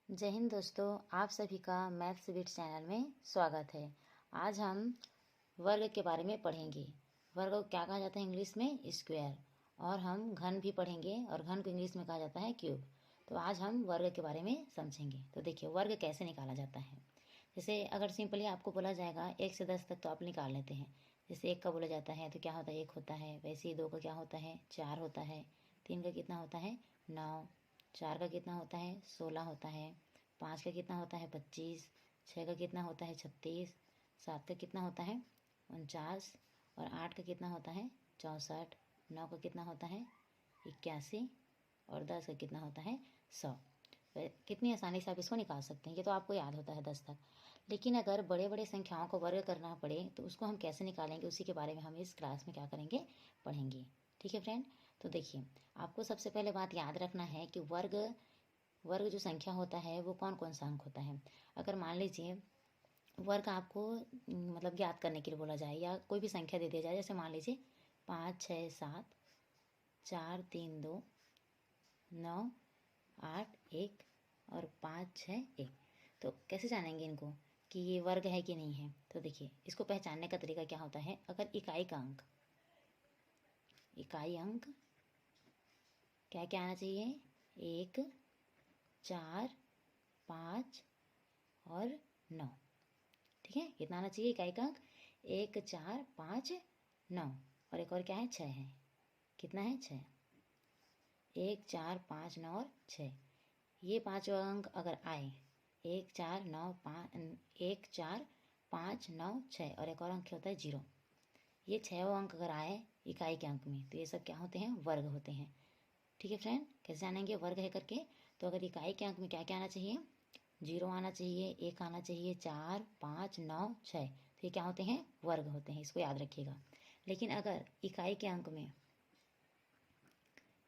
जय हिंद दोस्तों, आप सभी का मैथ्स बिट चैनल में स्वागत है। आज हम वर्ग के बारे में पढ़ेंगे। वर्ग को क्या कहा जाता है इंग्लिश में? स्क्वायर। और हम घन भी पढ़ेंगे और घन को इंग्लिश में कहा जाता है क्यूब। तो आज हम वर्ग के बारे में समझेंगे। तो देखिए वर्ग कैसे निकाला जाता है। जैसे अगर सिंपली आपको बोला जाएगा 1 से 10 तक तो आप निकाल लेते हैं। जैसे 1 का बोला जाता है तो क्या होता है? 1 होता है। वैसे ही 2 का क्या होता है? 4 होता है। 3 का कितना होता है? 9। 4 का कितना होता है? 16 होता है। 5 का कितना होता है? 25। 6 का कितना होता है? 36। 7 का कितना होता है? 49। और 8 का कितना होता है? 64। 9 का कितना होता है? 81। और 10 का कितना होता है? 100। कितनी आसानी से आप इसको निकाल सकते हैं। ये तो आपको याद होता है 10 तक। लेकिन अगर बड़े बड़े संख्याओं को वर्ग करना पड़े तो उसको हम कैसे निकालेंगे, उसी के बारे में हम इस क्लास में क्या करेंगे, पढ़ेंगे। ठीक है फ्रेंड। तो देखिए आपको सबसे पहले बात याद रखना है कि वर्ग वर्ग जो संख्या होता है वो कौन कौन सा अंक होता है। अगर मान लीजिए वर्ग आपको मतलब ज्ञात करने के लिए बोला जाए या कोई भी संख्या दे दिया जाए, जैसे मान लीजिए 5 6 7 4 3 2 9 8 1 और 5 6 1। तो कैसे जानेंगे इनको कि ये वर्ग है कि नहीं है? तो देखिए इसको पहचानने का तरीका क्या होता है। अगर इकाई अंक क्या क्या आना चाहिए? 1 4 5 और 9। ठीक है, कितना आना चाहिए इकाई का अंक? 1 4 5 9। और एक और क्या है? 6 है। कितना है? 6। 1 4 5 9 और 6। ये पांचों अंक अगर आए 1 4 9 5 1 4 5 9 6 और एक और अंक होता है 0। ये 6 अंक अगर आए इकाई के अंक में तो ये सब क्या होते हैं? वर्ग होते हैं। ठीक है फ्रेंड, कैसे जानेंगे वर्ग है करके? तो अगर इकाई के अंक में क्या क्या आना चाहिए? 0 आना चाहिए, 1 आना चाहिए, 4 5 9 6। तो ये क्या होते हैं? वर्ग होते हैं। इसको याद रखिएगा। लेकिन अगर इकाई के अंक में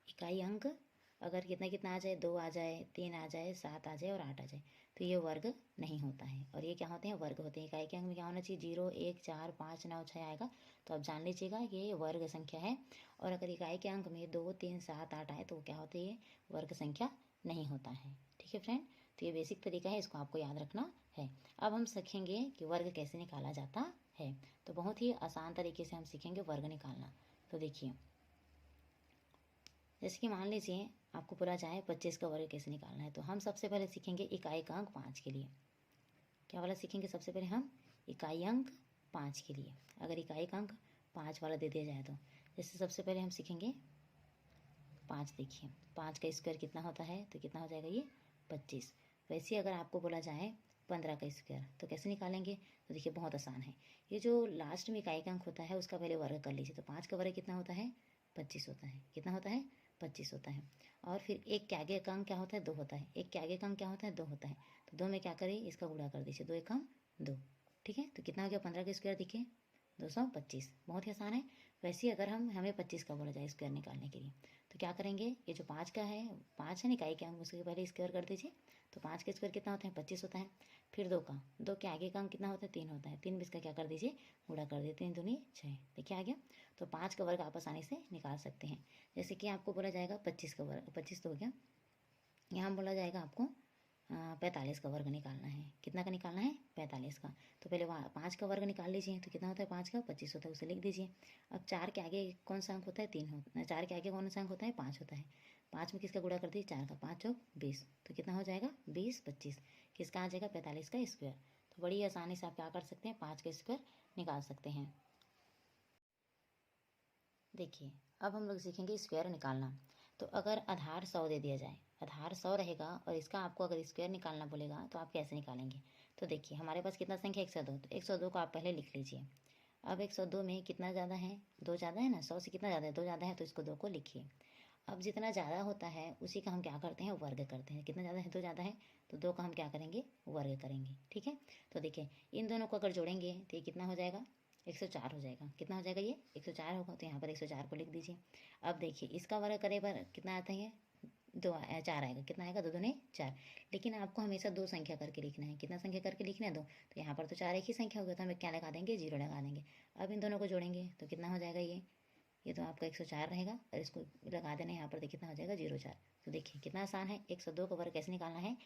इकाई अंक अगर कितना कितना आ जाए, 2 आ जाए, 3 आ जाए, 7 आ जाए और 8 आ जाए तो ये वर्ग नहीं होता है। और ये क्या होते हैं? वर्ग होते हैं। इकाई के अंक में क्या होना चाहिए? 0 1 4 5 9 6 आएगा तो आप जान लीजिएगा ये वर्ग संख्या है। और अगर इकाई के अंक में 2 3 7 8 आए तो क्या होती है? वर्ग संख्या नहीं होता है। ठीक है फ्रेंड, तो ये बेसिक तरीका है, इसको आपको याद रखना है। अब हम सीखेंगे कि वर्ग कैसे निकाला जाता है। तो बहुत ही आसान तरीके से हम सीखेंगे वर्ग निकालना। तो देखिए जैसे कि मान लीजिए आपको बोला जाए 25 का वर्ग कैसे निकालना है, तो हम सबसे पहले सीखेंगे इकाई का अंक 5 के लिए। क्या वाला सीखेंगे? सबसे पहले हम इकाई अंक 5 के लिए। अगर इकाई का अंक 5 वाला दे दिया जाए तो जैसे सबसे पहले हम सीखेंगे 5। देखिए 5 का स्क्वायर कितना होता है? तो कितना हो जाएगा? ये 25। वैसे अगर आपको बोला जाए 15 का स्क्वायर तो कैसे निकालेंगे? तो देखिए बहुत आसान है। ये जो लास्ट में इकाई का अंक होता है उसका पहले वर्ग कर लीजिए। तो 5 का वर्ग कितना होता है? 25 होता है। कितना होता है? 25 होता है। और फिर 1 के आगे का अंक क्या होता है? 2 होता है। 1 के आगे का अंक क्या होता है? 2 होता है। तो 2 में क्या करें? इसका गुणा कर दीजिए। 2 1 2। ठीक है, तो कितना हो गया? 15 का स्क्वायर देखिए 225। बहुत ही आसान है। वैसे ही अगर हमें 25 का बोला जाए स्क्वायर निकालने के लिए तो क्या करेंगे? ये जो 5 का है, 5 है ना इकाई के अंक, उसके पहले स्क्वायर कर दीजिए। तो 5 का स्क्वायर कितना होता है? 25 होता है। फिर 2 के आगे का अंक कितना होता है? 3 होता है। 3 भी इसका क्या कर दीजिए? गुणा कर दीजिए। 3 दूनी 6। देखिए आ गया। तो 5 का वर्ग आप आसानी से निकाल सकते हैं। जैसे कि आपको बोला जाएगा 25 का वर्ग, 25 तो हो गया। यहाँ बोला जाएगा आपको 45 का वर्ग निकालना है। कितना का निकालना है? 45 का। तो पहले वहाँ 5 का वर्ग निकाल लीजिए। तो कितना होता है? 5 का 25 होता है, उसे लिख दीजिए। अब 4 के आगे कौन सा अंक होता है? 3 होता है। 4 के आगे कौन सा अंक होता है? 5 होता है। 5 में किसका गुणा कर दीजिए? 4 का। 5 चौक 20। तो कितना हो जाएगा? 20 25। किसका आ जाएगा? 45 का स्क्वायर। तो बड़ी आसानी से आप क्या कर सकते हैं? 5 का स्क्वायर निकाल सकते हैं। देखिए अब हम लोग सीखेंगे स्क्वायर निकालना। तो अगर आधार 100 दे दिया जाए, आधार 100 रहेगा और इसका आपको अगर स्क्वायर निकालना बोलेगा तो आप कैसे निकालेंगे? तो देखिए हमारे पास कितना संख्या 102। तो 102 को आप पहले लिख लीजिए। अब 102 में कितना ज़्यादा है? 2 ज़्यादा है ना। 100 से कितना ज़्यादा है? 2 ज़्यादा है, तो इसको 2 को लिखिए। अब जितना ज़्यादा होता है उसी का हम क्या करते हैं? वर्ग करते हैं। कितना ज़्यादा है? 2 ज़्यादा है, तो 2 का हम क्या करेंगे? वर्ग करेंगे। ठीक है, तो देखिए इन दोनों को अगर जोड़ेंगे तो ये कितना हो जाएगा? 104 हो जाएगा। कितना हो जाएगा? ये 104 होगा। तो यहाँ पर 104 को लिख दीजिए। अब देखिए इसका वर्ग करे पर कितना आता है? 4 आएगा। कितना आएगा? 2 दूने 4। लेकिन आपको हमेशा 2 संख्या करके लिखना है। कितना संख्या करके लिखना है? 2। तो यहाँ पर तो 4 एक ही संख्या होगा, तो हम क्या लगा देंगे? 0 लगा देंगे। अब इन दोनों को जोड़ेंगे तो कितना हो जाएगा? ये तो आपका 104 रहेगा और इसको लगा देना यहाँ पर। देखिए कितना हो जाएगा? 04। तो देखिए कितना आसान है, 102 का वर्ग कैसे निकालना है।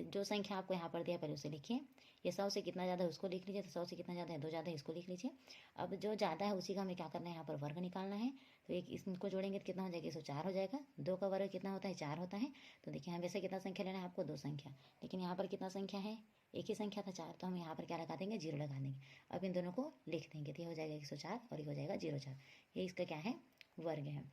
जो संख्या आपको यहाँ पर दिया पहले उसे लिखिए। ये 100 से कितना ज़्यादा है उसको लिख लीजिए, तो 100 से कितना ज़्यादा है, 2 ज़्यादा है, इसको लिख लीजिए। अब जो ज़्यादा है उसी का हमें क्या करना है, यहाँ पर वर्ग निकालना है। तो एक इसको जोड़ेंगे तो कितना हो जाएगा, 104 हो जाएगा। 2 का वर्ग कितना होता है, 4 होता है। तो देखिए हमें वैसे कितना संख्या लेना है आपको, 2 संख्या, लेकिन यहाँ पर कितना संख्या है, एक ही संख्या था 4, तो हम यहाँ पर क्या लगा देंगे, 0 लगा देंगे। अब इन दोनों को लिख देंगे तो ये हो जाएगा 104 और ये हो जाएगा 04। ये इसका क्या है, वर्ग है।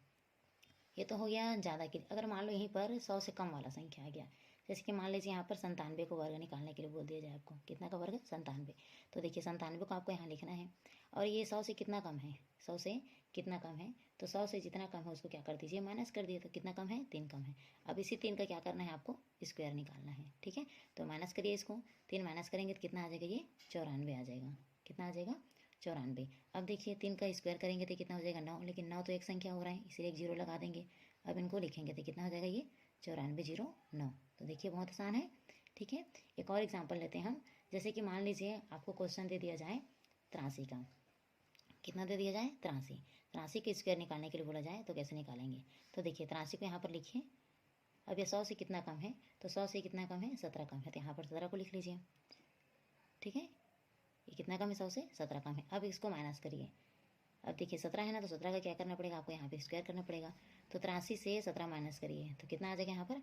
ये तो हो गया ज़्यादा के। अगर मान लो यहीं पर 100 से कम वाला संख्या आ गया, जैसे कि मान लीजिए यहाँ पर 97 को वर्ग निकालने के लिए बोल दिया जाए आपको, कितना का वर्ग, 97। तो देखिए 97 को आपको यहाँ लिखना है, और ये 100 से कितना कम है, 100 से कितना कम है, तो 100 से जितना कम है उसको क्या कर दीजिए, माइनस कर दिए। तो कितना कम है, 3 कम है। अब इसी 3 का क्या करना है आपको, स्क्वायर निकालना है। ठीक है, तो माइनस करिए इसको, 3 माइनस करेंगे तो कितना आ जाएगा, ये 94 आ जाएगा। कितना आ जाएगा, 94। अब देखिए 3 का स्क्वायर करेंगे तो कितना हो जाएगा, 9, लेकिन 9 तो एक संख्या हो रहा है, इसलिए एक 0 लगा देंगे। अब इनको लिखेंगे तो कितना हो जाएगा, ये 9409। तो देखिए बहुत आसान है। ठीक है, एक और एग्जांपल लेते हैं हम। जैसे कि मान लीजिए आपको क्वेश्चन दे दिया जाए 83 का, कितना दे दिया जाए, 83। 83 के स्क्वायर निकालने के लिए बोला जाए तो कैसे निकालेंगे। तो देखिए 83 को यहाँ पर लिखिए। अब ये 100 से कितना कम है, तो 100 से कितना कम है, 17 कम है, तो यहाँ पर 17 को लिख लीजिए। ठीक है, ये कितना कम है, 100 से 17 कम है। अब इसको माइनस करिए। अब देखिए 17 है ना, तो 17 का क्या करना पड़ेगा आपको, यहाँ पे स्क्वायर करना पड़ेगा। तो 83 से 17 माइनस करिए तो कितना आ जाएगा, यहाँ पर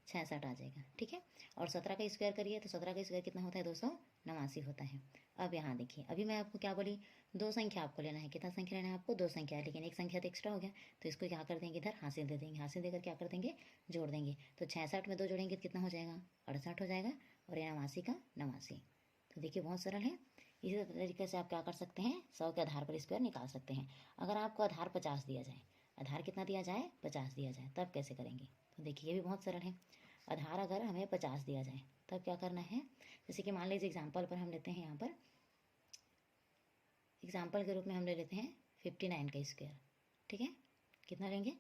66 आ जाएगा। ठीक है, और 17 का स्क्वायर करिए तो 17 का स्क्वायर कितना होता है, 289 होता है। अब यहाँ देखिए, अभी मैं आपको क्या बोली, 2 संख्या आपको लेना है। कितना संख्या लेना है आपको, 2 संख्या है, लेकिन एक संख्या तो एक्स्ट्रा हो गया, तो इसको क्या कर देंगे, इधर हासिल दे देंगे। हासिल देकर क्या कर देंगे, जोड़ देंगे। तो 66 में 2 जोड़ेंगे तो कितना हो जाएगा, 68 हो जाएगा, और ये 89 का 89। तो देखिए बहुत सरल है। इसी तरीके से आप क्या कर सकते हैं, 100 के आधार पर स्क्वायर निकाल सकते हैं। अगर आपको आधार 50 दिया जाए, आधार कितना दिया जाए, 50 दिया जाए, तब कैसे करेंगे। तो देखिए ये भी बहुत सरल है। आधार अगर हमें 50 दिया जाए तब क्या करना है, जैसे कि मान लीजिए एग्जाम्पल पर हम लेते हैं, यहाँ पर एग्जाम्पल के रूप में हम ले लेते हैं 59 का स्क्वायर। ठीक है, कितना लेंगे,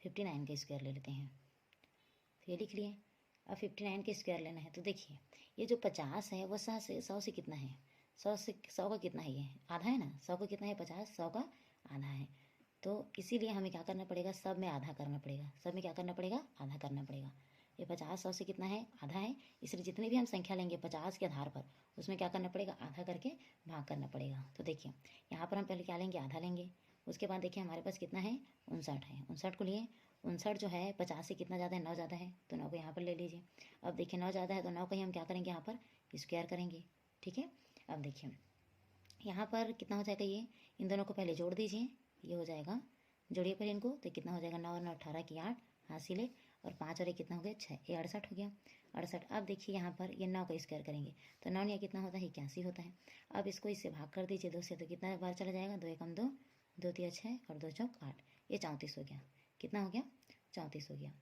59 का स्क्वायर ले लेते हैं। तो ये लिख लिए। अब 59 के स्क्वायर लेना है, तो देखिए ये जो 50 है वो 100 से कितना है, 100 का कितना है, ये आधा है ना, 100 का कितना है, 50, 100 का आधा है। तो इसीलिए हमें क्या करना पड़ेगा, सब में आधा करना पड़ेगा। सब में क्या करना पड़ेगा, आधा करना पड़ेगा। ये 50 100 से कितना है, आधा है, इसलिए जितनी भी हम संख्या लेंगे 50 के आधार पर, उसमें क्या करना पड़ेगा, आधा करके भाग करना पड़ेगा। तो देखिए यहाँ पर हम पहले क्या लेंगे, आधा लेंगे। उसके बाद देखिए हमारे पास कितना है, 59 है। 59 को लिए, 59 जो है 50 से कितना ज़्यादा है, 9 ज़्यादा है, तो 9 को यहाँ पर ले लीजिए। अब देखिए 9 ज़्यादा है तो 9 का ही हम क्या करेंगे, यहाँ पर स्क्वायर करेंगे। ठीक है, अब देखिए यहाँ पर कितना हो जाएगा, ये इन दोनों को पहले जोड़ दीजिए, ये हो जाएगा, जोड़िए पहले इनको, तो कितना हो जाएगा, 9 और 9 18 की 8 हासिल है, और 5 और 1 कितना हो गया, 6, ये 68 हो गया, 68। अब देखिए यहाँ पर ये 9 का स्क्वायर करेंगे तो 9 या कितना होता है, 81 होता है। अब इसको इससे भाग कर दीजिए 2 से, तो कितना बार चला जाएगा, 2 एकम 2, 2 तिया 6 और 2 चौक 8, ये 34 हो गया। कितना हो गया, 34 हो गया।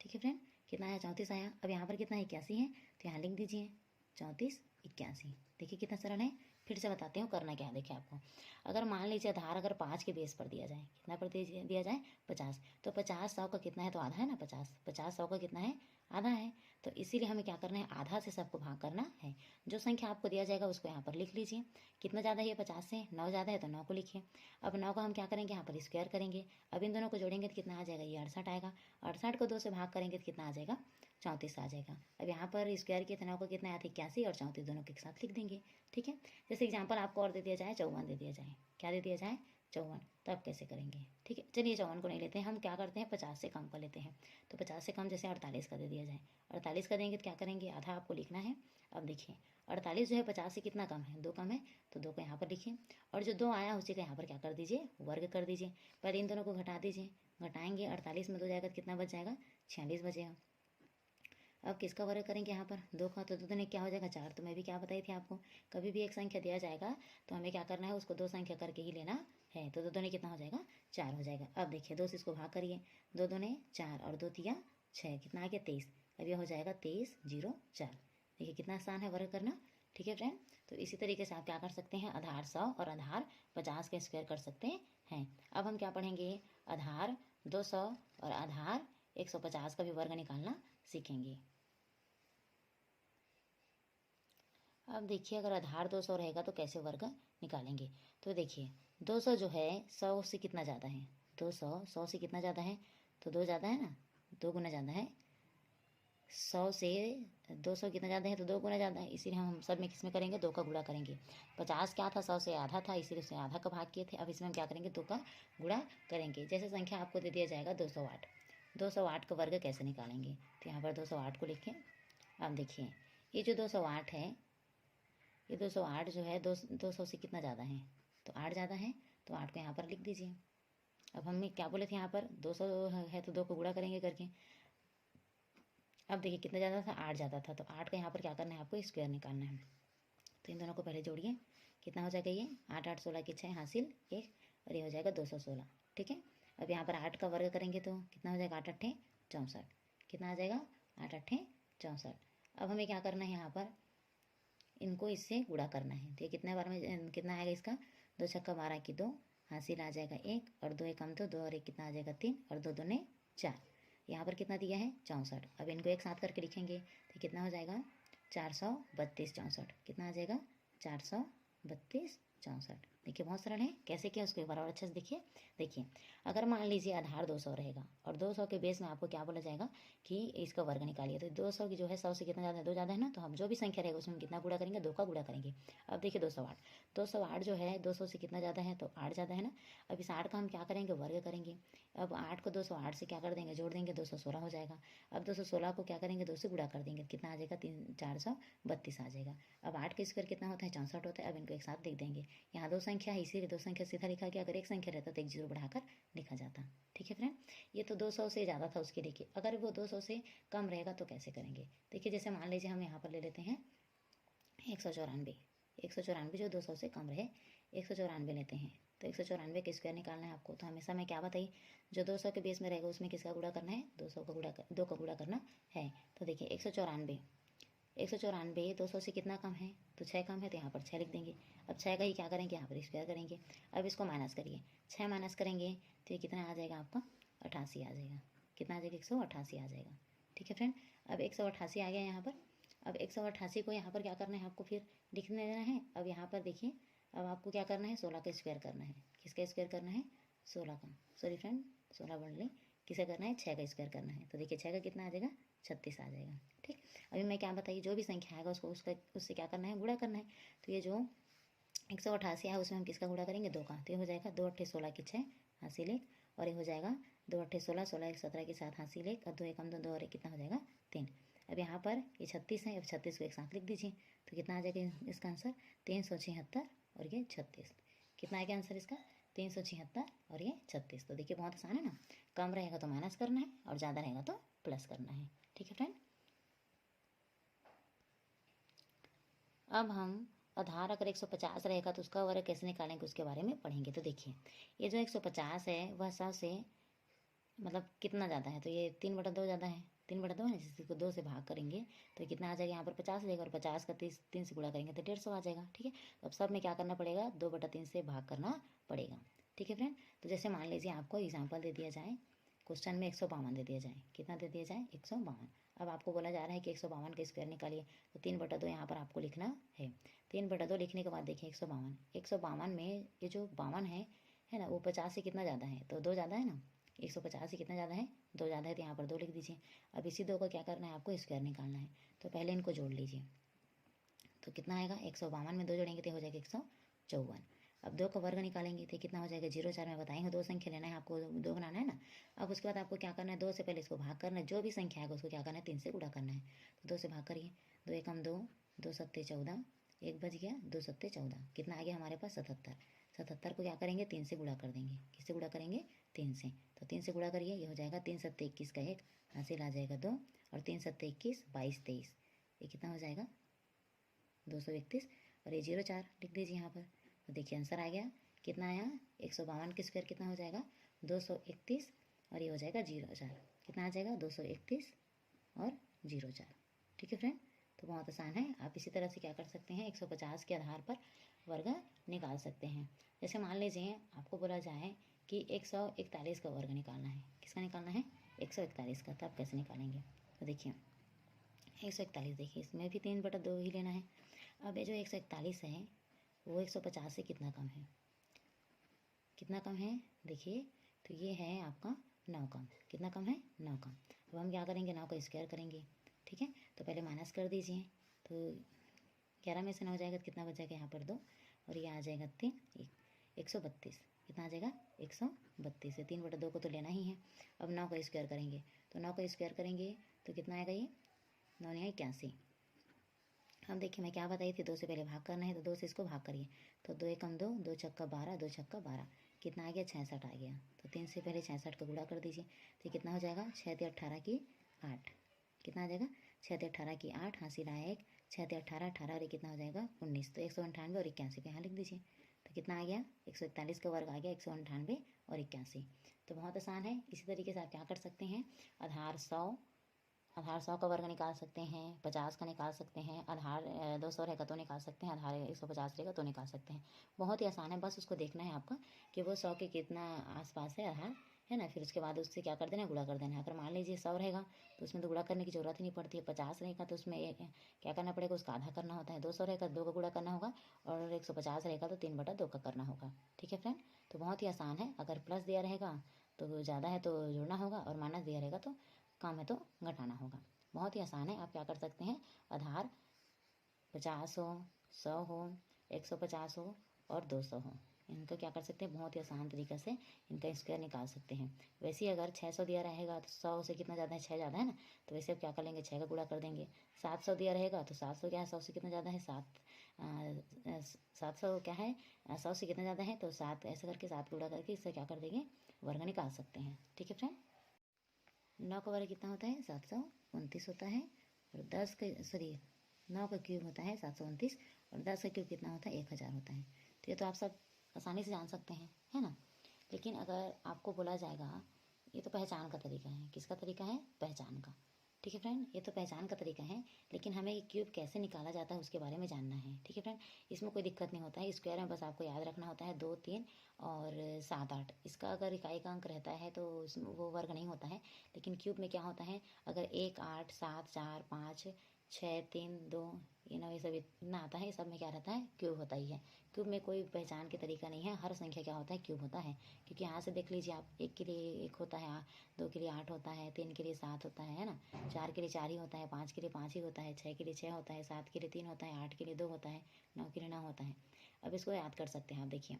ठीक है फ्रेंड, कितना आया, 34 आया। अब यहाँ पर कितना 81 है, तो यहाँ लिख दीजिए 34 81। देखिए कितना सरल है। फिर से बताते हूँ करना क्या है। देखिए आपको अगर मान लीजिए आधार अगर 5 के बेस पर दिया जाए, कितना पर दिया जाए, 50, तो 50 100 का कितना है, तो आधा है ना, 50 100 का कितना है, आधा है। तो इसीलिए हमें क्या करना है, आधा से सबको भाग करना है। जो संख्या आपको दिया जाएगा उसको यहाँ पर लिख लीजिए। कितना ज़्यादा है, 50 से 9 ज़्यादा है, तो 9 को लिखिए। अब 9 का हम क्या करेंगे, यहाँ पर स्क्वायर करेंगे। अब इन दोनों को जोड़ेंगे तो कितना आ जाएगा, ये 68 आएगा। 68 को 2 से भाग करेंगे तो कितना आ जाएगा, 34 आ जाएगा। अब यहाँ पर स्क्वायर किए थे, 9 को कितना आया था, 81, और 34 दोनों के साथ लिख देंगे। ठीक है, जैसे एग्जाम्पल आपको और दे दिया जाए, 54 दे दिया जाए, क्या दे दिया जाए, 54, तब कैसे करेंगे। ठीक है, चलिए 54 को नहीं लेते हैं, हम क्या करते हैं, 50 से कम का लेते हैं। तो 50 से कम जैसे 48 का दे दिया जाए, 48 का देंगे तो क्या करेंगे, आधा आपको लिखना है। अब देखिए 48 जो है 50 से कितना कम है, 2 कम है, तो 2 को यहाँ पर लिखिए, और जो 2 आया उसी का यहाँ पर क्या कर दीजिए, वर्ग कर दीजिए। पहले इन दोनों को घटा दीजिए, घटाएंगे 48 में 2 जाएगा तो कितना बच जाएगा, 46 बचेगा। अब किसका वर्ग करेंगे, यहाँ पर 2 का, तो 2 दूनी क्या हो जाएगा, 4। तो मैं भी क्या बताई थी आपको, कभी भी एक संख्या दिया जाएगा तो हमें क्या करना है, उसको 2 संख्या करके ही लेना है। तो 2 दूनी कितना हो जाएगा, 4 हो जाएगा। अब देखिए 2 से इसको भाग करिए, 2 दूनी 4 और 2 तिया 6, कितना आ गया, 23। अब यह हो जाएगा 23 0 4। देखिए कितना आसान है वर्ग करना। ठीक है फ्रेंड, तो इसी तरीके से आप क्या कर सकते हैं, आधार 100 और आधार 50 का स्क्वायर कर सकते हैं। अब हम क्या पढ़ेंगे, आधार 200 और आधार 150 का भी वर्ग निकालना सीखेंगे। अब देखिए अगर आधार 200 रहेगा तो कैसे वर्ग निकालेंगे। तो देखिए 200 जो है 100 से कितना ज़्यादा है, 200 100 से कितना ज़्यादा है, तो 2 ज़्यादा है ना, 2 गुना ज़्यादा है, 100 से 200 कितना ज़्यादा है तो 2 गुना ज़्यादा है, इसीलिए हम सब में किस में करेंगे, 2 का गुणा करेंगे। 50 क्या था, 100 से आधा था, इसीलिए उससे आधा का भाग किए थे। अब इसमें हम क्या करेंगे, 2 का गुणा करेंगे। जैसे संख्या आपको दे दिया जाएगा 208, 208 का वर्ग कैसे निकालेंगे, तो यहाँ पर 208 को लिखें। अब देखिए ये जो 208 है, ये 208 जो है 200 से कितना ज़्यादा है, तो 8 ज़्यादा है, तो 8 को यहाँ पर लिख दीजिए। अब हमने क्या बोले थे, यहाँ पर 200 है तो 2 को गुणा करेंगे करके। अब देखिए कितना ज़्यादा था, 8 ज़्यादा था, तो 8 का यहाँ पर क्या करना है, आपको स्क्वायर निकालना है। तो इन दोनों को पहले जोड़िए, कितना हो जाएगा ये 8 8 16 की 6 हासिल 1, और ये हो जाएगा 216। ठीक है, अब यहाँ पर 8 का वर्ग करेंगे तो कितना हो जाएगा, 8 8 64, कितना आ जाएगा 8 8 64। अब हमें क्या करना है, यहाँ पर इनको इससे गुणा करना है। तो ये कितने बार में कितना आएगा इसका, 2 छक्का 12 की 2 हासिल आ जाएगा 1, और 2 एकम 2, 2 और 1 कितना आ जाएगा 3, और 2 2 ने 4। यहाँ पर कितना दिया है 64। अब इनको एक साथ करके लिखेंगे तो कितना हो जाएगा 432 64, कितना आ जाएगा 432 64। देखिए बहुत सरल है, कैसे किया उसको एक बार और अच्छे से देखिए। देखिए अगर मान लीजिए आधार 200 रहेगा और 200 के बेस में आपको क्या बोला जाएगा कि इसका वर्ग निकालिए, तो 200 की जो है 100 से कितना ज़्यादा है, 2 ज़्यादा है ना, तो हम जो भी संख्या रहेगा उसमें कितना गुणा करेंगे, 2 का गुणा करेंगे। अब देखिए 208, 208 जो है 200 से कितना ज़्यादा है, तो 8 ज़्यादा है ना। अब इस 8 का हम क्या करेंगे, वर्ग करेंगे। अब 8 को 208 से क्या कर देंगे, जोड़ देंगे, 216 हो जाएगा। अब 216 को क्या करेंगे, 2 से गुणा कर देंगे, कितना आ जाएगा 432 आ जाएगा। अब 8 का स्क्वायर कितना होता है, 64 होता है। अब इनको एक साथ लिख देंगे, यहाँ 2 संख्या है इसीलिए 2 संख्या सीधा लिखा गया, अगर एक संख्या रहता तो एक जीरो बढ़ाकर लिखा जाता। ठीक है फ्रेंड, ये तो 200 से ज़्यादा था उसके लिए। अगर वो 200 से कम रहेगा तो कैसे करेंगे, देखिए जैसे मान लीजिए हम यहाँ पर ले लेते हैं 194, 194 जो 200 से कम रहे, 194 लेते हैं। तो 194 का स्क्वायर निकालना है आपको, तो हमेशा मैं क्या बताइए, जो 200 के बेस में रहेगा उसमें किसका गुणा करना है, 200 का गुणा 2 का गुणा करना है। तो देखिए 194, 194 200 से कितना कम है, तो 6 कम है, तो यहाँ पर 6 लिख देंगे। अब 6 का ही क्या करेंगे, यहाँ पर स्क्वायर करेंगे। अब इसको माइनस करिए, 6 माइनस करेंगे तो ये कितना आ जाएगा आपका 88 आ जाएगा, कितना आ जाएगा 188 आ जाएगा। ठीक है फ्रेंड, अब 188 आ गया यहाँ पर। अब 188 को यहाँ पर क्या करना है, आपको फिर लिखने देना है। अब यहाँ पर देखिए, अब आपको क्या करना है, 16 का स्क्वायर करना है। किसका स्क्वायर करना है, 16 का, सॉरी फ्रेंड 16 बढ़ ले, किसे करना है, 6 का स्क्वायर करना है। तो देखिए 6 का कितना आ जाएगा, 36 आ जाएगा। ठीक, अभी मैं क्या बताइए, जो भी संख्या आएगा उसको उससे क्या करना है, गुणा करना है। तो ये जो 188 है उसमें हम किसका गुणा करेंगे, 2 का। तो ये हो जाएगा 2 8 16 की 6 हासिल 1, और ये हो जाएगा 2 8 16, 16 1 17 की 7 हासिल 1, और 2 एकम 2, 2 और 1 कितना हो जाएगा 3। अब यहाँ पर ये 36 है, अब 36 को एक साथ लिख दीजिए, तो कितना आ जाएगा इसका आंसर 376, और ये 36। कितना आएगा आंसर इसका 376 और ये 36। तो देखिए बहुत आसान है ना, कम रहेगा तो माइनस करना है और ज़्यादा रहेगा तो प्लस करना है। ठीक है फ्रेंड, अब हम आधार अगर 150 रहेगा तो उसका वर्ग कैसे निकालेंगे उसके बारे में पढ़ेंगे। तो देखिए ये जो 150 है वह 100 से मतलब कितना ज़्यादा है, तो ये 3/2 ज़्यादा है, 3/2 है ना, जिसको 2 से भाग करेंगे तो कितना आ जाएगा, यहाँ पर 50 आ जाएगा, और 50 का 3 से गुणा करेंगे तो 150 आ जाएगा। ठीक है, तो अब सब में क्या करना पड़ेगा, 2/3 से भाग करना पड़ेगा। ठीक है फ्रेंड, तो जैसे मान लीजिए आपको एग्जाम्पल दे दिया जाए, क्वेश्चन में 152 दे दिया जाए, कितना दे दिया जाए 152। अब आपको बोला जा रहा है कि 152 का स्क्वायर निकालिए, तो 3/2 यहाँ पर आपको लिखना है। 3/2 लिखने के बाद देखिए 152 में ये जो 52 है ना, वो 50 से कितना ज़्यादा है, तो 2 ज़्यादा है ना, 150 से कितना ज़्यादा है, 2 ज़्यादा है, तो यहाँ पर 2 लिख दीजिए। अब इसी 2 को क्या करना है, आपको स्क्वायर निकालना है, तो पहले इनको जोड़ लीजिए, तो कितना आएगा 152 में 2 जोड़ेंगे तो हो जाएगा 154। अब 2 का वर्ग निकालेंगे तो कितना हो जाएगा, 0 4 में बताएंगे, 2 संख्या लेना है आपको, 2 बनाना है ना। अब उसके बाद आपको क्या करना है, 2 से पहले इसको भाग करना है, जो भी संख्या है उसको क्या करना है 3 से गुणा करना है। तो 2 से भाग करिए, 2 एकम 2, 2 सत्ते 14, 1 बच गया, 2 सत्ते 14, कितना आ गया हमारे पास 77। 77 को क्या करेंगे 3 से गुणा कर देंगे, किससे गुणा करेंगे 3 से, तो 3 से गुणा करिए, ये हो जाएगा 3 सत्ते 21 का 1 हासिल आ जाएगा 2, और 3 सत्ते 21 22 23, ये कितना हो जाएगा 231, और ये 0 4 लिख दीजिए यहाँ पर। तो देखिए आंसर आ गया, कितना आया 152 के स्क्वायर कितना हो जाएगा 231, और ये हो जाएगा 0 4, कितना आ जाएगा 231 और 0 4। ठीक है फ्रेंड, तो बहुत आसान है, आप इसी तरह से क्या कर सकते हैं 150 के आधार पर वर्ग निकाल सकते हैं। जैसे मान लीजिए आपको बोला जाए कि 141 का वर्ग निकालना है, किसका निकालना है 141 का, तो आप कैसे निकालेंगे, तो देखिए 141, देखिए इसमें भी 3/2 ही लेना है। अब ये जो 141 है वो 150 से कितना कम है, कितना कम है देखिए, तो ये है आपका 9 कम, कितना कम है 9 कम। अब हम क्या करेंगे, 9 का स्क्वायर करेंगे। ठीक है, तो पहले माइनस कर दीजिए, तो 11 में से 9 जाएगा तो कितना बच जाएगा यहाँ पर 2, और ये आ जाएगा 3, 132। कितना आ जाएगा 132 है। 3/2 को तो लेना ही है। अब 9 का स्क्वायर करेंगे, तो 9 का स्क्वायर करेंगे तो कितना आएगा, ये 9 9 81। अब देखिए मैं क्या बताई थी, 2 से पहले भाग करना है, तो 2 से इसको भाग करिए, तो 2 एकम 2, 2 छक्का 12, 2 छक्का 12, कितना आ गया 66 आ गया। तो 3 से पहले 66 का गुणा कर दीजिए, तो कितना हो जाएगा 6 18 की 8, कितना आ जाएगा 6 18 की 8, हासिल आया 1, 6 18 18 और कितना हो जाएगा 19, तो 198 और 81 को यहाँ लिख दीजिए, तो कितना आ गया 141 का वर्ग आ गया 198 और 81। तो बहुत आसान है। इसी तरीके से आप क्या कर सकते हैं, आधार 100 का वर्ग निकाल सकते हैं, 50 का निकाल सकते हैं, आधार 200 रहेगा तो निकाल सकते हैं, आधार 150 रहेगा तो निकाल सकते हैं। बहुत ही आसान है, बस उसको देखना है आपका कि वो 100 के कितना आसपास है आधार, है ना। फिर उसके बाद उससे क्या कर देना, गुणा कर देना है। अगर मान लीजिए 100 रहेगा तो उसमें तो गुणा करने की जरूरत ही नहीं पड़ती है। 50 रहेगा तो उसमें क्या करना पड़ेगा, उसका आधा करना होता है। 200 रहेगा तो 2 का गुणा करना होगा, और 150 रहेगा तो 3/2 का करना होगा। ठीक है फ्रेंड, तो बहुत ही आसान है। अगर प्लस दिया रहेगा तो ज़्यादा है तो जोड़ना होगा, और माइनस दिया रहेगा तो कम है तो घटाना होगा। बहुत ही आसान है। आप क्या कर सकते हैं, आधार 50 हो, 100 हो, 150 हो और 200 हो, इनका क्या कर सकते हैं, बहुत ही आसान तरीके से इनका स्क्वायर निकाल सकते हैं। वैसे ही अगर 600 दिया रहेगा तो 100 से कितना ज़्यादा है, 6 ज़्यादा है ना, तो वैसे अब क्या कर लेंगे, 6 का गुणा कर देंगे। 700 दिया रहेगा तो 700 क्या है, 100 से कितना ज़्यादा है, 700 क्या है, 100 से कितना ज़्यादा है, तो 7 ऐसे करके 7 गुणा करके इससे क्या कर देंगे, वर्ग निकाल सकते हैं। ठीक है फ्रेंड, 9 का वर्ग कितना होता है, 729 होता है, और 10 का सॉरी 9 का क्यूब होता है 729, और 10 का क्यूब कितना होता है, 1000 होता है। तो ये तो आप सब आसानी से जान सकते हैं, है ना। लेकिन अगर आपको बोला जाएगा, ये तो पहचान का तरीका है, किसका तरीका है, पहचान का। ठीक है फ्रेंड, ये तो पहचान का तरीका है, लेकिन हमें क्यूब कैसे निकाला जाता है उसके बारे में जानना है। ठीक है फ्रेंड, इसमें कोई दिक्कत नहीं होता है। स्क्वायर में बस आपको याद रखना होता है 2 3 और 7 8। इसका अगर इकाई का अंक रहता है तो वो वर्ग नहीं होता है। लेकिन क्यूब में क्या होता है, अगर 1 8 7 4 5 6 3 2 ये सब इतना आता है, सब में क्या रहता है, क्यूब होता ही है। क्यूब में कोई पहचान के तरीका नहीं है, हर संख्या क्या होता है, क्यूब होता है। क्योंकि यहाँ से देख लीजिए आप, 1 के लिए 1 होता है, 2 के लिए 8 होता है, 3 के लिए 7 होता है ना, 4 के लिए 4 ही होता है, 5 के लिए 5 ही होता है, 6 के लिए 6 होता है, 7 के लिए 3 होता है, 8 के लिए 2 होता है, 9 के लिए 9 होता है। अब इसको याद कर सकते हैं आप। देखिए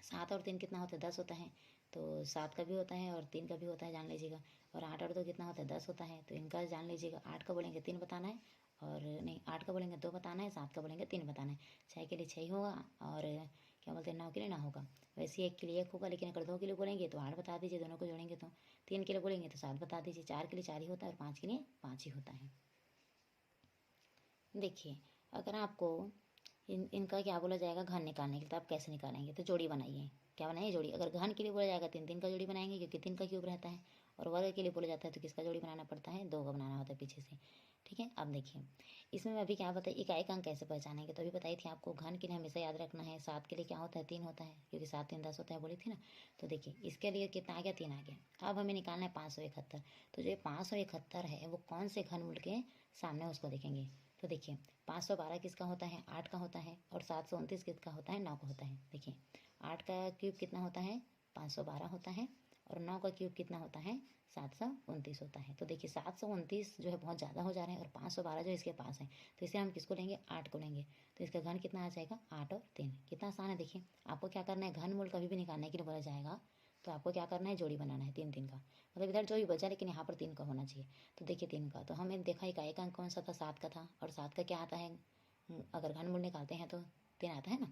7 और 3 कितना होता है, 10 होता है, तो 7 का भी होता है और 3 का भी होता है, जान लीजिएगा। और 8 और 2 कितना होता है, 10 होता है, तो इनका जान लीजिएगा। 8 का बोलेंगे 3 बताना है, और नहीं 8 का बोलेंगे 2 बताना है, 7 का बोलेंगे 3 बताना है, 6 के लिए 6 ही होगा, और क्या बोलते हैं 9 के लिए 9 होगा। वैसे 1 के लिए 1 होगा, लेकिन अगर 2 के लिए बोलेंगे तो 8 बता दीजिए, दोनों को जोड़ेंगे तो। 3 के लिए बोलेंगे तो 7 बता दीजिए, 4 के लिए 4 ही होता है, और 5 के लिए 5 ही होता है। देखिए अगर आपको इनका क्या बोला जाएगा, घन निकालने के लिए, तो आप कैसे निकालेंगे, तो जोड़ी बनाइए। क्या बनाइए, जोड़ी। अगर घन के लिए बोला जाएगा 3 3 का जोड़ी बनाएंगे, क्योंकि 3 का क्यूब रहता है। और वर्ग के लिए बोला जाता है तो किसका जोड़ी बनाना पड़ता है, 2 का बनाना होता है पीछे से। ठीक है, अब देखिए इसमें मैं अभी क्या बताइए, इकाई का अंक कैसे पहचानेंगे, तो अभी बताई थी आपको। घन के लिए हमेशा याद रखना है, 7 के लिए क्या होता है, 3 होता है, क्योंकि 7 3 10 होता है, बोली थी ना। तो देखिए इसके लिए कितना आ गया, 3 आ गया। अब हमें निकालना है 571। तो जो 571 है वो कौन से घन मूल के सामने, उसको देखेंगे। तो देखिए 512 किसका होता है, 8 का होता है, और 729 किसका होता है, 9 का होता है। देखिए 8 का क्यूब कितना होता है, 512 होता है, और 9 का क्यूब कितना होता है, 729 होता है। तो देखिए 729 जो है बहुत ज़्यादा हो जा रहे हैं, और 512 जो इसके पास है, तो इसे हम किसको लेंगे, 8 को लेंगे। तो इसका घन कितना आ जाएगा, 8 और 3। कितना आसान है। देखिए आपको क्या करना है, घन मूल कभी भी निकालने के लिए बोला जाएगा तो आपको क्या करना है, जोड़ी बनाना है 3 3 का। मतलब इधर जो भी बचा, लेकिन यहाँ पर 3 का होना चाहिए। तो देखिए 3 का, तो हमें देखा इकाई का अंक कौन सा था, 7 का था, और 7 का क्या आता है, अगर घन मूल निकालते हैं तो 3 आता है ना।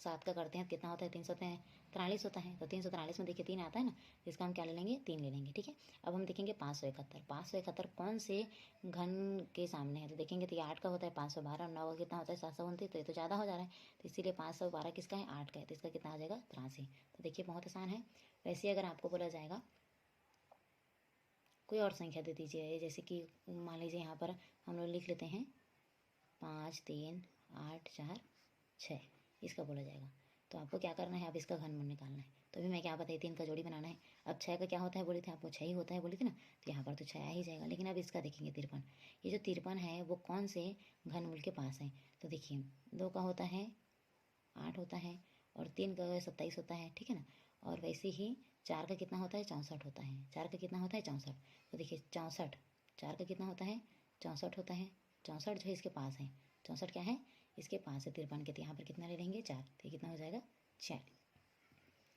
7 का करते हैं तो कितना होता है, 343 होता है। तो 343 में देखिए 3 आता है ना, तो इसका हम क्या ले लेंगे, 3 ले लेंगे। ठीक है, अब हम देखेंगे 571 कौन से घन के सामने है। तो देखेंगे तो ये 8 का होता है, 512, और 9 का कितना होता है, 729। तो ये तो ज़्यादा हो जा रहा है, तो इसीलिए 512 किसका है, 8 का है, तो इसका कितना आ जाएगा, 83। तो देखिए बहुत आसान है। वैसे अगर आपको बोला जाएगा कोई और संख्या दे दीजिए, जैसे कि मान लीजिए यहाँ पर हम लोग लिख लेते हैं 5 3 8 4 6, इसका बोला जाएगा। तो आपको क्या करना है, अब इसका घनमूल निकालना है। तो अभी मैं क्या बताई थी, इनका जोड़ी बनाना है। अब 6 का क्या होता है, बोली थी आपको 6 ही होता है, बोली थी ना, तो यहाँ पर तो 6 आ ही जाएगा। लेकिन अब इसका देखेंगे 53, ये जो 53 है वो कौन से घनमूल के पास है। तो देखिए 2 का होता है 8 होता है, और 3 का 27 होता है, ठीक है ना। और वैसे ही 4 का कितना होता है 64 होता है, 4 का कितना होता है 64। तो देखिए 64, 4 का कितना होता है 64 होता है, 64 जो है इसके पास है, 64 क्या है इसके पास है 53 के, तो यहाँ पर कितना ले लेंगे 4, तो ये कितना हो जाएगा 46,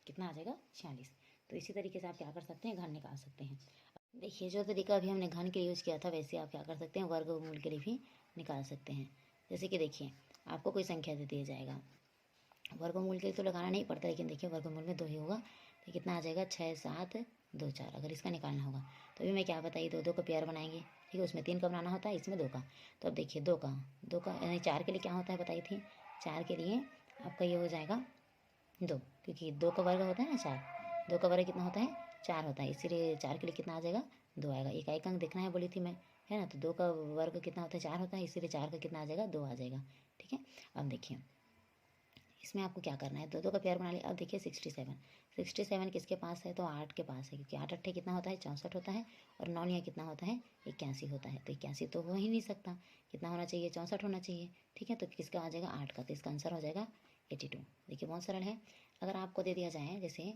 कितना आ जाएगा 46। तो इसी तरीके से आप क्या कर सकते हैं घन निकाल सकते हैं। देखिए जो तरीका अभी हमने घन के लिए यूज़ किया था वैसे आप क्या कर सकते हैं वर्गमूल के लिए भी निकाल सकते हैं। जैसे कि देखिए आपको कोई संख्या दे दिया जाएगा, वर्गमूल के लिए तो लगाना नहीं पड़ता, लेकिन देखिए वर्गमूल में 2 ही होगा, तो कितना आ जाएगा 6 7 2 4। अगर इसका निकालना होगा तो अभी मैं क्या बताइए 2 2 का पेयर बनाएंगे, ठीक है, उसमें 3 का बनाना होता है, इसमें 2 का। तो अब देखिए 2 का यानी 4 के लिए क्या होता है बताई थी, 4 के लिए आपका ये हो जाएगा 2, क्योंकि 2 का वर्ग होता है ना 4, 2 का वर्ग कितना होता है 4 होता है, इसीलिए 4 के लिए कितना आ जाएगा 2 आएगा। इकाई अंक देखना है बोली थी मैं, है ना, तो 2 का वर्ग कितना होता है 4 होता है, इसीलिए 4 का कितना आ जाएगा 2 आ जाएगा, ठीक है। अब देखिए इसमें आपको क्या करना है, 2 2 का पेयर बना लिया। अब देखिए 67 किसके पास है, तो 8 के पास है, क्योंकि 8 अट्ठे कितना होता है 64 होता है, और 9 यहाँ कितना होता है 81 होता है, तो 81 तो हो ही नहीं सकता, कितना होना चाहिए 64 होना चाहिए, ठीक है। तो किसका आ जाएगा 8 का, तो इसका आंसर हो जाएगा 82। देखिए बहुत सरल है। अगर आपको दे दिया जाए जैसे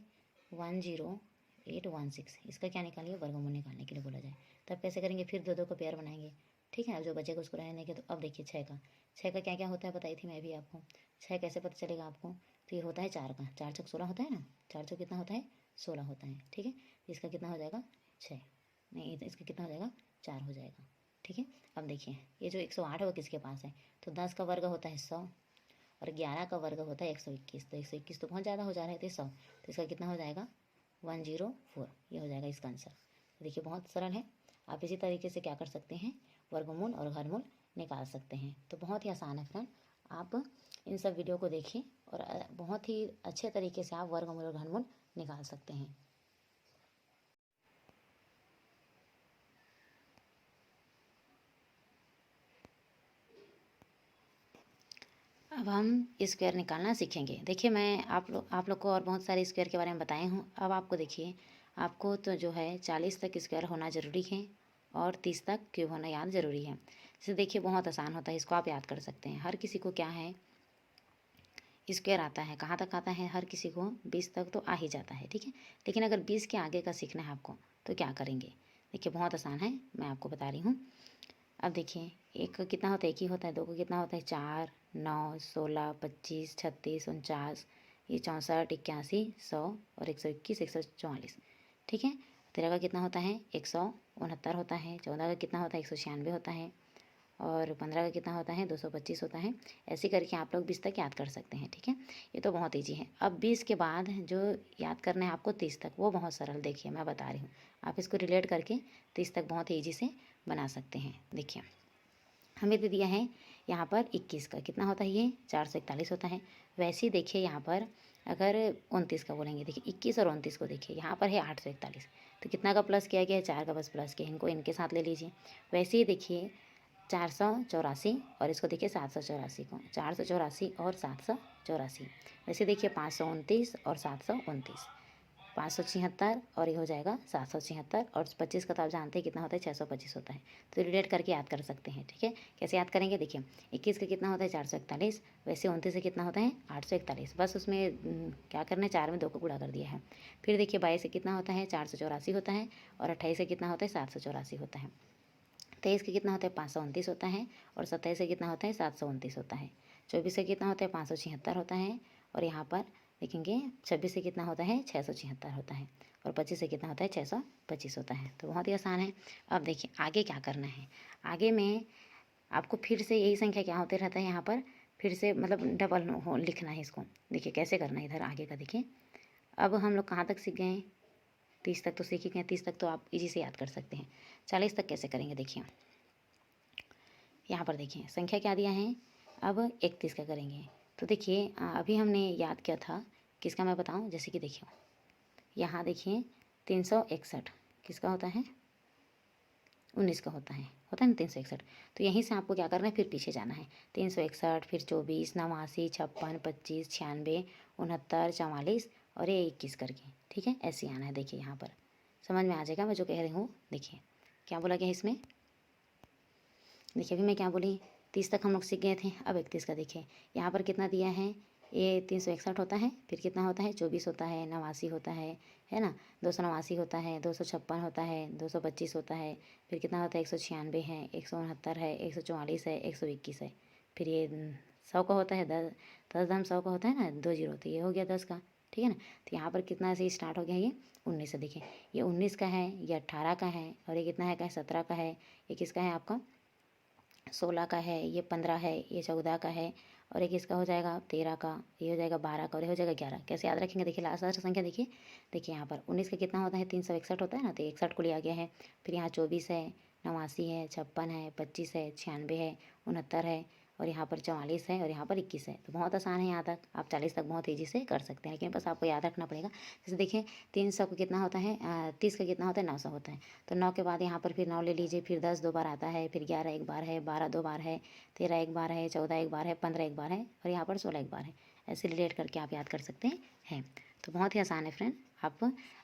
10816, इसका क्या निकालिए वर्गमूल निकालने के लिए बोला जाए, तब कैसे करेंगे, फिर 2 2 का पेयर बनाएंगे, ठीक है। अब जो बचेगा उसको रहने देंगे। तो अब देखिए 6 का क्या क्या होता है बताई थी मैं भी आपको, 6 कैसे पता चलेगा आपको, तो ये होता है 4 का, 4 चौक 16 होता है ना, 4 चौक कितना होता है 16 होता है, ठीक है। इसका कितना हो जाएगा 6, नहीं इसका कितना हो जाएगा 4 हो जाएगा, ठीक है। अब देखिए ये जो 108 है वो किसके पास है, तो 10 का वर्ग होता है 100, और 11 का वर्ग होता है 121, तो 121 तो बहुत ज़्यादा हो जा रहे थे 100, तो इसका कितना हो जाएगा 104, ये हो जाएगा इसका आंसर। तो देखिए बहुत सरल है, आप इसी तरीके से क्या कर सकते हैं वर्गमूल और घनमूल निकाल सकते हैं। तो बहुत ही आसान है फ्रेंड, आप इन सब वीडियो को देखें और बहुत ही अच्छे तरीके से आप वर्गमूल और घनमूल निकाल सकते हैं। अब हम स्क्वायर निकालना सीखेंगे। देखिए मैं आप लोग को और बहुत सारे स्क्वायर के बारे में बताए हूँ। अब आपको देखिए आपको तो जो है 40 तक स्क्वायर होना ज़रूरी है और 30 तक क्यूब होना याद ज़रूरी है। जैसे देखिए बहुत आसान होता है, इसको आप याद कर सकते हैं। हर किसी को क्या है स्क्वायर आता है, कहाँ तक आता है, हर किसी को 20 तक तो आ ही जाता है, ठीक है। लेकिन अगर 20 के आगे का सीखना है आपको तो क्या करेंगे, देखिए बहुत आसान है, मैं आपको बता रही हूँ। अब देखिए एक का कितना होता है, एक ही होता है, 2 का कितना होता है 4 9 16 25 36 49, ये 64 81 100 और 121 144, ठीक है। 13 का कितना होता है 169 होता है, 14 का कितना होता है 196 होता है, और 15 का कितना होता है 225 होता है। ऐसे करके आप लोग 20 तक याद कर सकते हैं, ठीक है। ये तो बहुत ईजी है। अब 20 के बाद जो याद करना है आपको 30 तक, वो बहुत सरल, देखिए मैं बता रही हूँ, आप इसको रिलेट करके 30 तक बहुत ईजी से बना सकते हैं। देखिए हमें दे दिया है यहाँ पर 21 का कितना होता है, ये 441 होता है। वैसे ही देखिए यहाँ पर अगर 29 का बोलेंगे, देखिए 21 और 29 को देखिए यहाँ पर है 841, तो कितना का प्लस किया गया है 4 का बस प्लस किया, इनको इनके साथ ले लीजिए। वैसे ही देखिए 484 और इसको देखिए 784 को, 484 और 784। वैसे देखिए 529 और 729, 576 और ये हो जाएगा 776, और 25 का तो आप जानते हैं कितना होता है 625 होता है। तो रिलेट करके याद कर सकते हैं, ठीक है। कैसे याद करेंगे, देखिए 21 का कितना होता है 441, वैसे 29 से कितना होता है 841, बस उसमें क्या करना है 4 में 2 को गुणा कर दिया है। फिर देखिए 22 से कितना होता है 484 होता है, और 28 से कितना होता है 784 होता है। 23 का कितना होता है 529 होता है, और 27 से कितना होता है 729 होता है। 24 से कितना होता है 576 होता है, और यहाँ पर देखेंगे 26 से कितना होता है 676 होता है, और 25 से कितना होता है 625 होता है। तो बहुत ही आसान है। अब देखिए आगे क्या करना है, आगे में आपको फिर से यही संख्या क्या होते रहता है, यहाँ पर फिर से मतलब डबल लिखना है इसको। देखिए कैसे करना है इधर आगे का, देखिए अब हम लोग कहाँ तक सीख गए हैं, 30 तक तो सीख ही गए, 30 तक तो आप इजी से याद कर सकते हैं। 40 तक कैसे करेंगे, देखिए यहाँ पर देखिए संख्या क्या दिया है, अब 31 का करेंगे। तो देखिए अभी हमने याद किया था किसका मैं बताऊँ, जैसे कि देखिए यहाँ देखिए 361 किसका होता है 19 का होता है ना 361। तो यहीं से आपको क्या करना है, फिर पीछे जाना है 361, फिर 24 89 56 25 96 69 44 और ये 21 करके, ठीक है, ऐसे आना है। देखिए यहाँ पर समझ में आ जाएगा मैं जो कह रही हूँ। देखिए क्या बोला गया इसमें, देखिए अभी मैं क्या बोली 30 तक हम लोग सीख गए थे, अब 31 का देखिए यहाँ पर कितना दिया है ये 361 होता है, फिर कितना होता है 24 होता है, 89 होता है ना, 289 होता है, 256 होता है, 225 होता है, फिर कितना होता है 196 है, 169 है, 144 है, 121 है, फिर ये 100 का होता है 10, 10 दाम 100 का होता है ना, 2 जीरो, तो ये हो गया 10 का, ठीक है ना। तो यहाँ पर कितना से स्टार्ट हो गया, ये 19 से। देखिए ये 19 का है, ये 18 का है, और ये कितना है का 17 का है, ये किसका है आपका 16 का है, ये 15 है, ये 14 का है, और एक इसका हो जाएगा 13 का, ये हो जाएगा 12 का, और ये हो जाएगा 11। कैसे याद रखेंगे, देखिए लास्ट संख्या देखिए, देखिए यहाँ पर 19 का कितना होता है 361 होता है ना, तो 61 को लिया गया है, फिर यहाँ 24 है, 89 है, 56 है, 25 है, 96 है, 69 है, और यहाँ पर 44 है, और यहाँ पर 21 है। तो बहुत आसान है, यहाँ तक आप 40 तक बहुत तेज़ी से कर सकते हैं, लेकिन बस आपको याद रखना पड़ेगा। जैसे देखिए 300 का कितना होता है 30 का कितना होता है 900 होता है, तो 9 के बाद यहाँ पर फिर 9 ले लीजिए, फिर 10 2 बार आता है, फिर 11 एक बार है, 12 2 बार है, 13 एक बार है, 14 एक बार है, 15 एक बार है, और यहाँ पर 16 एक बार है। ऐसे रिलेट करके आप याद कर सकते हैं। तो बहुत ही आसान है फ्रेंड, आप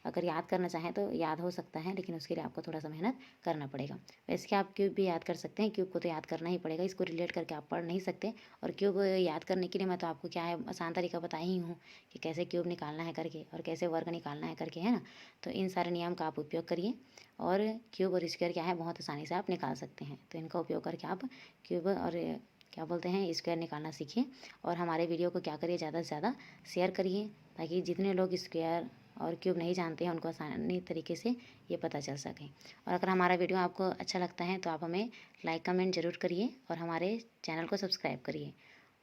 अगर याद करना चाहें तो याद हो सकता है, लेकिन उसके लिए आपको थोड़ा सा मेहनत करना पड़ेगा। वैसे कि आप क्यूब भी याद कर सकते हैं, क्यूब को तो याद करना ही पड़ेगा, इसको रिलेट करके आप पढ़ नहीं सकते। और क्यूब याद करने के लिए मैं तो आपको क्या है आसान तरीका बता ही हूँ कि कैसे क्यूब निकालना है करके, और कैसे वर्ग निकालना है करके, है ना। तो इन सारे नियम का आप उपयोग करिए, और क्यूब और स्क्वायर क्या है बहुत आसानी से आप निकाल सकते हैं। तो इनका उपयोग करके आप क्यूब और क्या बोलते हैं स्क्वायर निकालना सीखिए, और हमारे वीडियो को क्या करिए ज़्यादा से ज़्यादा शेयर करिए, ताकि जितने लोग स्क्वायर और क्यूब नहीं जानते हैं उनको आसानी तरीके से ये पता चल सके। और अगर हमारा वीडियो आपको अच्छा लगता है तो आप हमें लाइक कमेंट ज़रूर करिए, और हमारे चैनल को सब्सक्राइब करिए,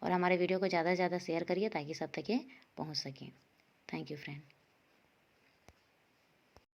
और हमारे वीडियो को ज़्यादा से ज़्यादा शेयर करिए ताकि सब तक ये पहुँच सके। Thank you friend.